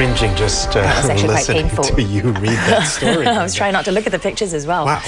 cringing just listening to you read that story. I was trying not to look at the pictures as well. Wow.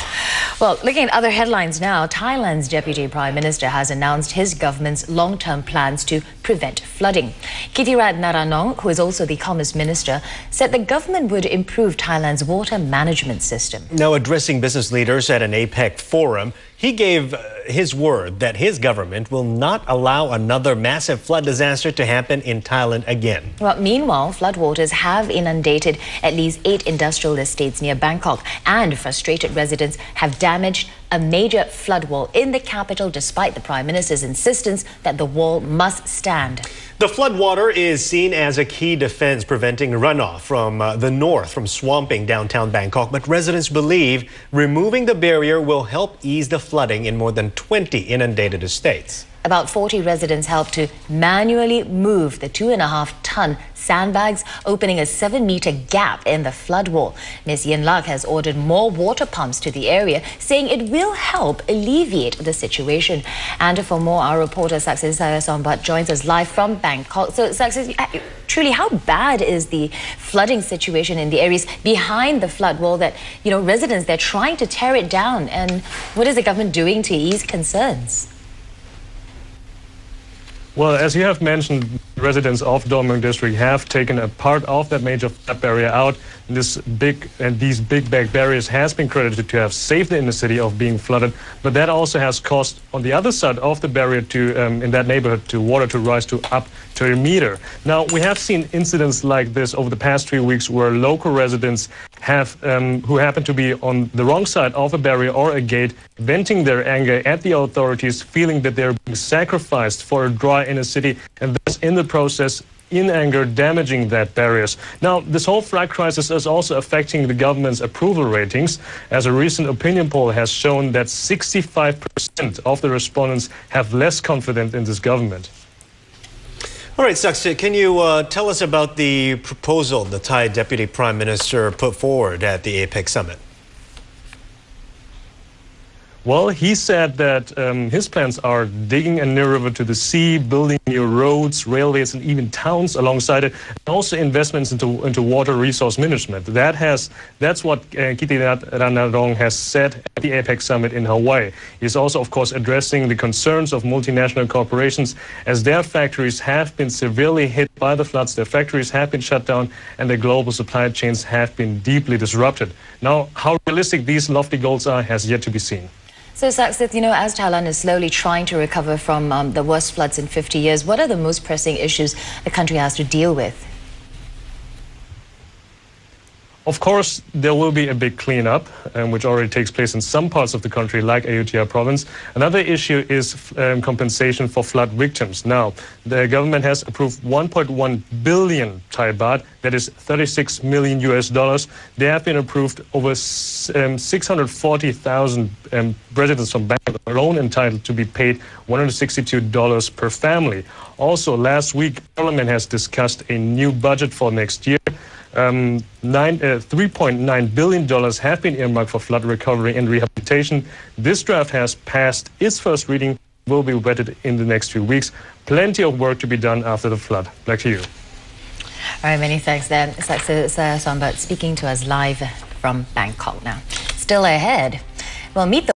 Well, looking at other headlines now, Thailand's Deputy Prime Minister has announced his government's long-term plans to prevent flooding. Kittirat Naranong, who is also the Commerce Minister, said the government would improve Thailand's water management system. Now, addressing business leaders at an APEC forum, he gave his word that his government will not allow another massive flood disaster to happen in Thailand again. Well, meanwhile, floodwaters have inundated at least 8 industrial estates near Bangkok, and frustrated residents have damaged a major flood wall in the capital, despite the Prime Minister's insistence that the wall must stand. The floodwater is seen as a key defense preventing runoff from the north from swamping downtown Bangkok, but residents believe removing the barrier will help ease the flooding in more than 20 inundated estates. About 40 residents helped to manually move the 2.5-ton sandbags, opening a 7-meter gap in the flood wall. Ms. Yen Lak has ordered more water pumps to the area, saying it will help alleviate the situation. And for more, our reporter Saksisi Sayasombat joins us live from Bangkok. So, Saksisi, truly, how bad is the flooding situation in the areas behind the flood wall that, residents, they're trying to tear it down? And what is the government doing to ease concerns? Well, as you have mentioned, residents of Domung district have taken a part of that major flood barrier out. These big back barriers has been credited to have saved the inner city of being flooded, but that also has caused on the other side of the barrier to in that neighborhood to water to rise to up to a meter. Now, we have seen incidents like this over the past 3 weeks where local residents have who happen to be on the wrong side of a barrier or a gate, venting their anger at the authorities, feeling that they're being sacrificed for a dry inner city, and thus in the process, in anger, damaging that barriers. Now, this whole flood crisis is also affecting the government's approval ratings, as a recent opinion poll has shown that 65% of the respondents have less confidence in this government. All right, Saksisi, can you tell us about the proposal the Thai Deputy Prime Minister put forward at the APEC summit? Well, he said that his plans are digging a new river to the sea, building new roads, railways, and even towns alongside it, and also investments into water resource management. That's what Kittirat Naranong has said at the APEC summit in Hawaii. He's also, of course, addressing the concerns of multinational corporations, as their factories have been severely hit by the floods. Their factories have been shut down, and their global supply chains have been deeply disrupted. Now, how realistic these lofty goals are has yet to be seen. So, Saksith, as Thailand is slowly trying to recover from the worst floods in 50 years, what are the most pressing issues the country has to deal with? Of course, there will be a big cleanup, which already takes place in some parts of the country, like Ayutthaya province. Another issue is compensation for flood victims. Now, the government has approved 1.1 billion Thai baht, that is $36 million US. They have been approved over 640,000 residents from Bangkok alone entitled to be paid $162 per family. Also, last week, Parliament has discussed a new budget for next year. $3.9 billion have been earmarked for flood recovery and rehabilitation. This draft has passed its first reading, will be vetted in the next few weeks. Plenty of work to be done after the flood. Back to you. All right, many thanks there. Saksisi Sayasombat speaking to us live from Bangkok now. Still ahead, well, meet the